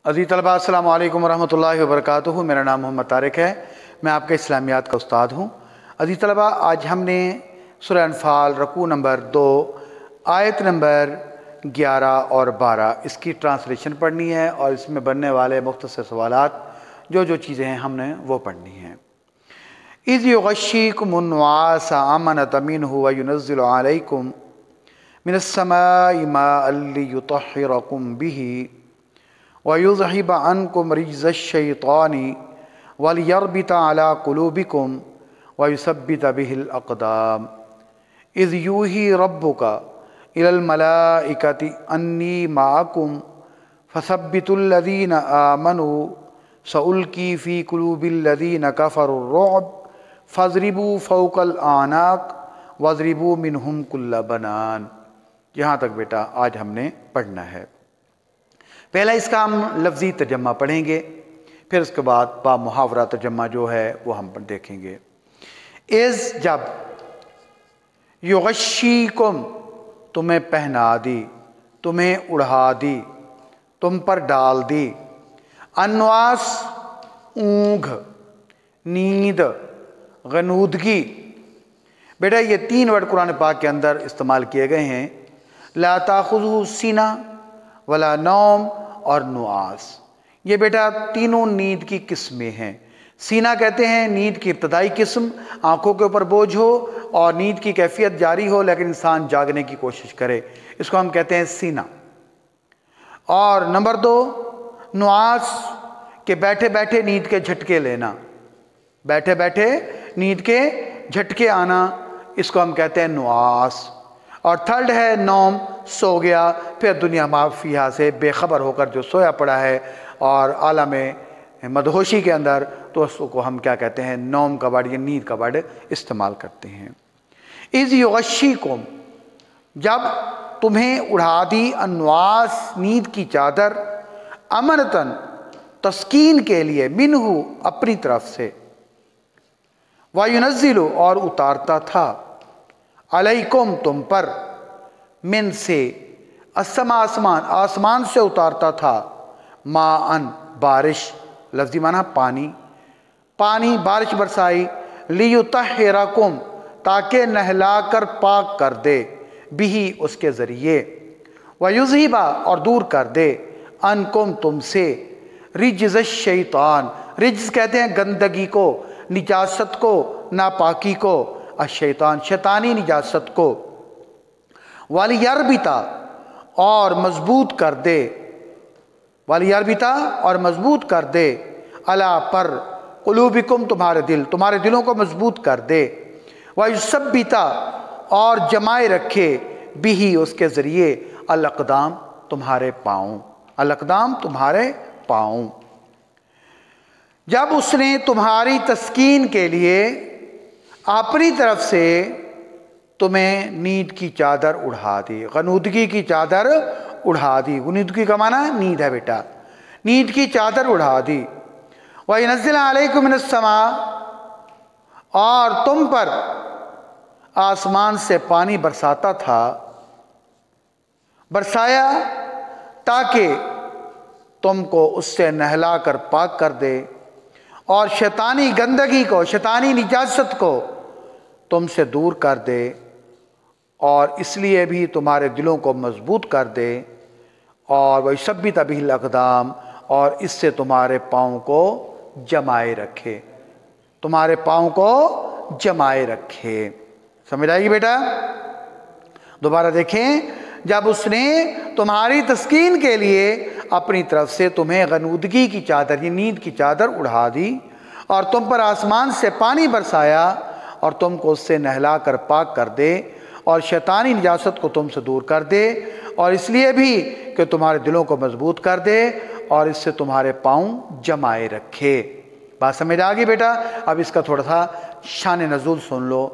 عزیز طلباء السلام علیکم ورحمۃ اللہ وبرکاتہ۔ میرا نام محمد طارق ہے، میں آپ کے اسلامیات کا استاد ہوں۔ عزیز طلباء، آج ہم نے سورہ انفال رکوع نمبر 2 آیت نمبر 11 اور 12 اس کی ٹرانسلیشن پڑھنی ہے، اور اس میں بننے والے مختصر سوالات جو چیزیں ہیں ہم نے وہ پڑھنی ہیں۔ اذ یغشیکم النعاس امنۃ منہ وینزل علیکم من السماء ماء لیطہرکم بہ وَيُذْهِبَ عَنْكُمْ رِجْزَ الشَّيْطَانِ وَلِيَرْبِطَ عَلَىٰ قُلُوبِكُمْ وَيُثَبِّتَ بِهِ الْأَقْدَامَ إِذْ يُوحِي رَبُّكَ إِلَى الْمَلَائِكَةِ أَنِّي مَعَكُمْ فَثَبِّتُوا الَّذِينَ آمَنُوا سَأُلْقِي فِي قُلُوبِ الَّذِينَ كَفَرُوا الرُّعْبَ فَاضْرِبُوا فَوْقَ الْأَعْنَاقِ وَاضْرِبُوا مِنْهُمْ كُلَّ بَنَانٍ۔ یہاں تک بیٹا آج ہم نے پڑھنا ہے۔ پہلا اس کا ہم لفظی ترجمہ پڑھیں گے، پھر اس کے بعد با محاورہ ترجمہ جو ہے وہ ہم دیکھیں گے۔ از جب، یغشیکم تمہیں پہنا دی، تمہیں اڑھا دی، تم پر ڈال دی، النعاس اونگھ، نیند، غنودگی۔ بیٹا یہ 3 ورڈ قرآن پاک کے اندر استعمال کیے گئے ہیں، لا تاخذہ سینہ ولا نوم اور نعاس۔ یہ بیٹا تینوں نیند کی قسمیں ہیں۔ سینہ کہتے ہیں نیند کی ابتدائی قسم، آنکھوں کے اوپر بوجھ ہو اور نیند کی کیفیت جاری ہو لیکن انسان جاگنے کی کوشش کرے، اس کو ہم کہتے ہیں سینہ۔ اور نمبر 2 نعاس، کہ بیٹھے بیٹھے نیند کے جھٹکے لینا، بیٹھے بیٹھے نیند کے جھٹکے آنا، اس کو ہم کہتے ہیں نعاس۔ اور تھرڈ ہے نوم، سو گیا، پھر دنیا ما فیہا سے بے خبر ہو کر جو سویا پڑا ہے اور عالم مدہوشی کے اندر، تو اس کو ہم کیا کہتے ہیں، نوم کا ورڈ یا نیند کا ورڈ استعمال کرتے ہیں۔ اذ یغشیکم، جب تمہیں اڑا دی، النعاس نیند کی چادر، امنتاً تسکین کے لیے، منہ اپنی طرف سے، وینزل اور اتارتا تھا، علیکم تم پر، من سے، السماء آسمان سے اتارتا تھا، ماء بارش، لفظی معنی پانی بارش برسائی، لیطہرکم تاکہ نہلا کر پاک کر دے، بہ اس کے ذریعے، ویذھب اور دور کر دے، عنکم تم سے، رجز الشیطان، رجز کہتے ہیں گندگی کو، نجاست کو، ناپاکی کو، الشیطان شیطانی نجاست کو، وَلِيَرْبِطَ اور مضبوط کر دے، وَلِيَرْبِطَ اور مضبوط کر دے، عَلَىٰ پر، قُلُوبِكُمْ تمہارے دلوں کو مضبوط کر دے، وَيُثَبِّتَ اور جمائے رکھے، بِهِ اس کے ذریعے، الْأَقْدَامَ تمہارے پاؤں، الْأَقْدَامَ تمہارے پاؤں۔ جب اس نے تمہاری تسکین کے لیے اپنی طرف سے تمہیں نیند کی چادر اڑھا دی، غنودگی کی چادر اڑھا دی، غنودگی کا معنی نیند ہے بیٹا، نیند کی چادر اڑھا دی، وَيَنزِّلَ عَلَيْكُم مِّنَ السَّمَاءِ اور تم پر آسمان سے پانی برساتا تھا، برسایا تاکہ تم کو اس سے نہلا کر پاک کر دے، اور شیطانی گندگی کو، شیطانی نجاست کو تم سے دور کر دے، اور اس لیے بھی تمہارے دلوں کو مضبوط کر دے، اور وَيُثَبِّتَ بِهِ الْأَقْدَامَ اور اس سے تمہارے پاؤں کو جمائے رکھے، تمہارے پاؤں کو جمائے رکھے۔ سمجھ آئے گی بیٹا؟ دوبارہ دیکھیں، جب اس نے تمہاری تسکین کے لیے اپنی طرف سے تمہیں غنودگی کی چادر، یہ نیند کی چادر اڑھا دی، اور تم پر آسمان سے پانی برسایا، اور تم کو اس سے نہلا کر پاک کر دے، اور شیطانی نجاست کو تم سے دور کر دے، اور اس لیے بھی کہ تمہارے دلوں کو مضبوط کر دے، اور اس سے تمہارے پاؤں جمائے رکھے۔ بات سمجھ آ گئی بیٹا؟ اب اس کا تھوڑا سا شان نزول سن لو۔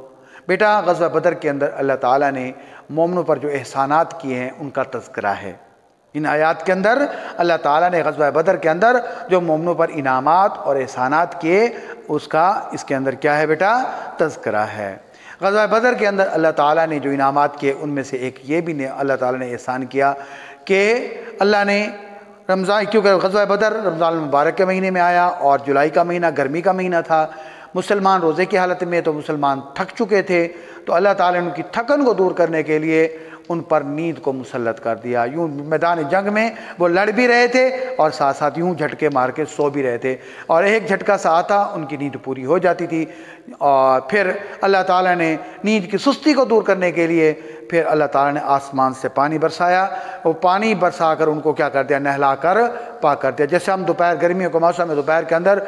بیٹا غزوہ بدر کے اندر اللہ تعالیٰ نے مومنوں پر جو احسانات کیے ہیں ان کا تذکرہ ہے۔ ان آیات کے اندر اللہ تعالیٰ نے غزوہ بدر کے اندر جو مومنوں پر انعامات اور احسانات کیے، اس کے اندر کیا ہے بیٹا؟ تذکرہ ہے۔ غزوہ بدر کے اندر اللہ تعالیٰ نے جو انعامات کیے ان میں سے ایک یہ بھی اللہ تعالیٰ نے احسان کیا کہ اللہ نے رمضان، کیونکہ غزوہ بدر رمضان المبارک کے مہینے میں آیا اور جولائی کا مہینہ گرمی کا مہینہ تھا، مسلمان روزے کی حالت میں، تو مسلمان تھک چکے تھے، تو اللہ تعالیٰ نے ان کی تھکن کو دور کرنے کے لیے ان پر نیند کو مسلط کر دیا۔ یوں میدان جنگ میں وہ لڑ بھی رہے تھے اور ساتھ ساتھ یوں جھٹکے مار کے سو بھی رہے تھے، اور ایک جھٹکا سا آتا ان کی نیند پوری ہو جاتی تھی۔ اور پھر اللہ تعالیٰ نے نیند کی سستی کو دور کرنے کے لیے پھر اللہ تعالیٰ نے آسمان سے پانی برسایا، وہ پانی برسا کر ان کو کیا کر دیا، نہلا کر پاک کر دیا۔ جیسے ہم دوپہر گرمیوں کے موسم میں دوپہر کے اندر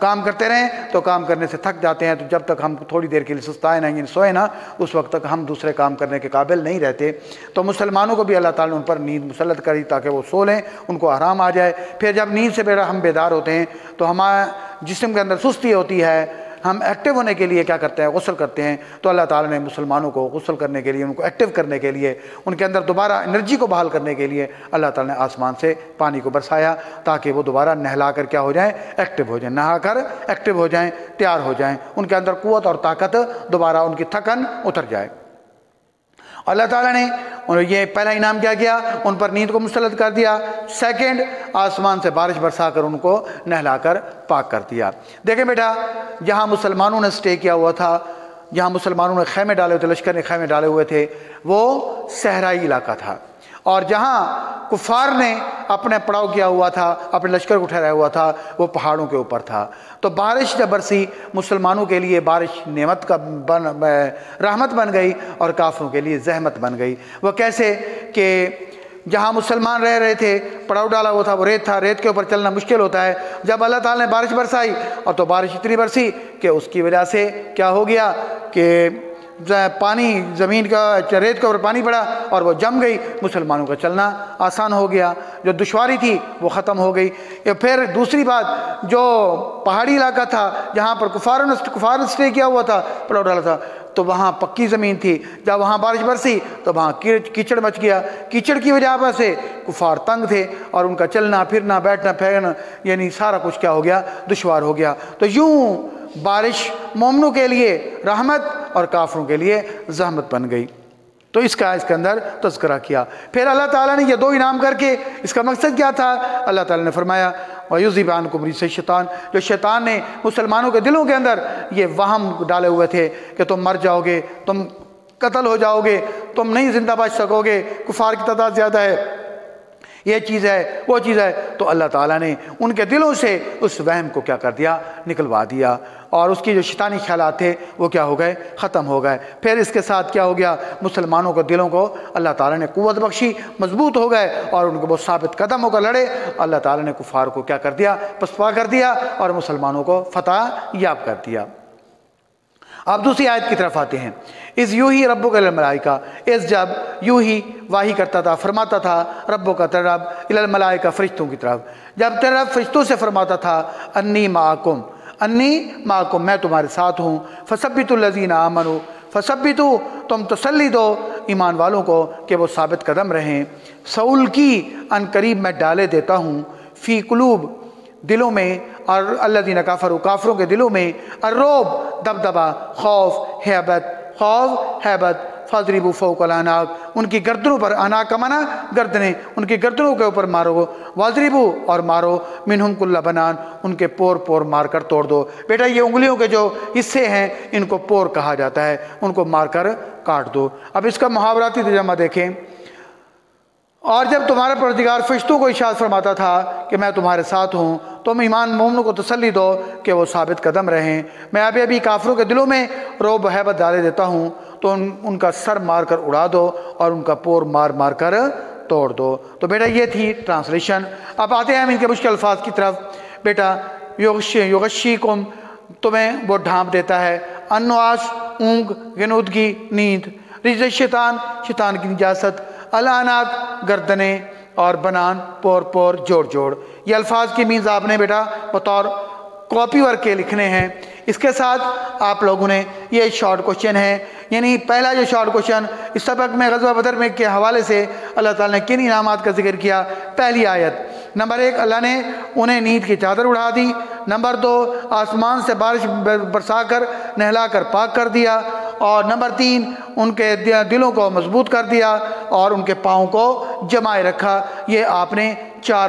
کام کرتے رہیں تو کام کرنے سے تھک جاتے ہیں، تو جب تک ہم تھوڑی دیر کے لیے سستائیں نہ، یعنی سوئیں نہ، اس وقت تک ہم دوسرے کام کرنے کے قابل نہیں رہتے۔ تو مسلمانوں کو بھی اللہ تعالیٰ نے ان پر نیند مسلط کری تاکہ وہ سو لیں، ان کو آرام آ جائے۔ پھر جب نیند سے ہم بیدار ہوتے ہیں تو ہمارے جسم کے اندر سستی ہوتی ہے، ہم ایکٹیو ہونے کے لیے کیا کرتے ہیں، غسل کرتے ہیں۔ تو اللہ تعالیٰ نے مسلمانوں کو غسل کرنے کے لیے، ان کو ایکٹیو کرنے کے لیے، ان کے اندر دوبارہ انرجی کو بحال کرنے کے لیے اللہ تعالیٰ نے آسمان سے پانی کو برسایا تاکہ وہ دوبارہ نہلا کر کیا ہو جائیں، ایکٹیو ہو جائیں، نہا کر ایکٹیو ہو جائیں، تیار ہو جائیں، ان کے اندر قوت اور طاقت دوبارہ ان کی تھکن اتر جائے۔ اللہ تعالیٰ نے یہ پہلا انعام کیا کیا، ان پر نیند کو مسلط کر دیا۔ سیکنڈ، آسمان سے بارش برسا کر ان کو نہلا کر پاک کر دیا۔ دیکھیں بیٹا، جہاں مسلمانوں نے سٹے کیا ہوا تھا، جہاں مسلمانوں نے خیمے ڈالے ہوئے تھے، لشکر نے خیمے ڈالے ہوئے تھے، وہ صحرائی علاقہ تھا، اور جہاں کفار نے اپنے پڑاؤ کیا ہوا تھا، اپنے لشکر کو ٹھہرایا ہوا تھا، وہ پہاڑوں کے اوپر تھا۔ تو بارش جب برسی، مسلمانوں کے لیے بارش نعمت کا رحمت بن گئی اور کافروں کے لیے زحمت بن گئی۔ وہ کیسے کہ جہاں مسلمان رہ رہے تھے، پڑاؤ ڈالا ہوا تھا، وہ ریت تھا، ریت کے اوپر چلنا مشکل ہوتا ہے۔ جب اللہ تعالیٰ نے بارش برسائی اور تو بارش اتنی برسی کہ اس کی وجہ سے کیا ہو گیا کہ پانی زمین کا، ریت کے اوپر پانی پڑا اور وہ جم گئی، مسلمانوں کا چلنا آسان ہو گیا، جو دشواری تھی وہ ختم ہو گئی۔ پھر دوسری بات، جو پہاڑی علاقہ تھا جہاں پر کفار نے سٹے کیا ہوا تھا، پڑاؤ ڈالا تھا، تو وہاں پکی زمین تھی، جب وہاں بارش برسی تو وہاں کیچڑ مچ گیا۔ کیچڑ کی وجہ سے کفار تنگ تھے اور ان کا چلنا پھرنا بیٹھنا پھیرنا یعنی سارا کچھ کیا ہو گیا، دشوار ہو گیا۔ تو یوں بارش مومنوں کے لیے رحمت اور کافروں کے لیے زحمت بن گئی۔ تو اس کے اندر تذکرہ کیا۔ پھر اللہ تعالیٰ نے یہ دو انعام کر کے، اس کا مقصد کیا تھا، اللہ تعالیٰ نے فرمایا وَيُذْهِبْ عَنْكُمْ رِجْسَ الشَّيْطَانِ، جو شیطان نے مسلمانوں کے دلوں کے اندر یہ وہم ڈالے ہوئے تھے کہ تم مر جاؤ گے، تم قتل ہو جاؤ گے، تم نہیں زندہ بچ سکو گے، کفار کی تعداد زیادہ ہے، یہ چیز ہے وہ چیز ہے، تو اللہ تعالیٰ نے ان کے دلوں سے اس وہم کو کیا کر دیا، نکلوا دیا، اور اس کی جو شیطانی خیالات تھے وہ کیا ہو گئے، ختم ہو گئے۔ پھر اس کے ساتھ کیا ہو گیا، مسلمانوں کے دلوں کو اللہ تعالیٰ نے قوت بخشی، مضبوط ہو گئے اور ان کو وہ ثابت قدم ہو کر لڑے۔ اللہ تعالیٰ نے کفار کو کیا کر دیا، پسپا کر دیا اور مسلمانوں کو فتح یاب کر دیا۔ اب دوسری آیت کی طرف آتے ہیں۔ اذ یوحی ربک الی الملائکہ، اس جب یوحی واہی کرتا تھا، فرماتا تھا، ربک تیرا رب، الی الملائکہ فرشتوں کی طرف، جب تیرا رب فرشتوں سے فرماتا تھا، انی معکم، انی معکم، میں تمہارے ساتھ ہوں، فثبتوا الذین آمنوا، فثبتوا، تم تسلی دو ایمان والوں کو کہ وہ ثابت قدم رہیں، سألقی، ان قریب میں ڈالے دیتا ہوں، فی قلوب، دلوں میں، اور الذین کفروا، کافروں کے دلوں میں، الرعب، دبدبہ، خوف، ہیبت، فاضربوا فوق الاعناق، ان کی گردنوں پر، اعناق کا معنی گردنیں، ان کی گردنوں کے اوپر مارو، واضربوا، اور مارو، منہم کل بنان، ان کے پور پور مار کر توڑ دو۔ بیٹا یہ انگلیوں کے جو حصے ہیں ان کو پور کہا جاتا ہے، ان کو مار کر کاٹ دو۔ اب اس کا محاوراتی ترجمہ دیکھیں، اور جب تمہارا پروردگار فرشتوں کو ارشاد فرماتا تھا کہ میں تمہارے ساتھ ہوں، تم ایمان مومنوں کو تسلی دو کہ وہ ثابت قدم رہیں، میں ابھی کافروں کے دلوں میں رعب و ہیبت ڈالے دیتا ہوں، تو ان کا سر مار کر اڑا دو اور ان کا پور مار مار کر توڑ دو۔ تو بیٹا یہ تھی ٹرانسلیشن۔ اب آتے ہیں ہم ان کے مشکل الفاظ کی طرف۔ بیٹا یغشیکم، تمہیں وہ ڈھانپ دیتا ہے، النعاس، اونگ، غنودگی، نیند، رجز شیطان، شیطان کی نجاست، الاعناق، گردنیں، اور بنان، پور پور، جوڑ جوڑ۔ یہ الفاظ کی مینز آپ نے بیٹا بطور کاپی ورک کے لکھنے ہیں۔ اس کے ساتھ آپ لوگوں نے یہ شارٹ کوشچن ہے، یعنی پہلا جو شارٹ کوشچن اس سبق میں غزوہ بدر میں کے حوالے سے اللہ تعالیٰ نے کن انعامات کا ذکر کیا۔ پہلی آیت، نمبر 1، اللہ نے انہیں نیند کی چادر اڑا دی، نمبر 2، آسمان سے بارش برسا کر نہلا کر پاک کر دیا، اور نمبر 3، ان کے دلوں کو مضبوط کر دیا اور ان کے پاؤں کو جمائے رکھا۔ یہ آپ نے 4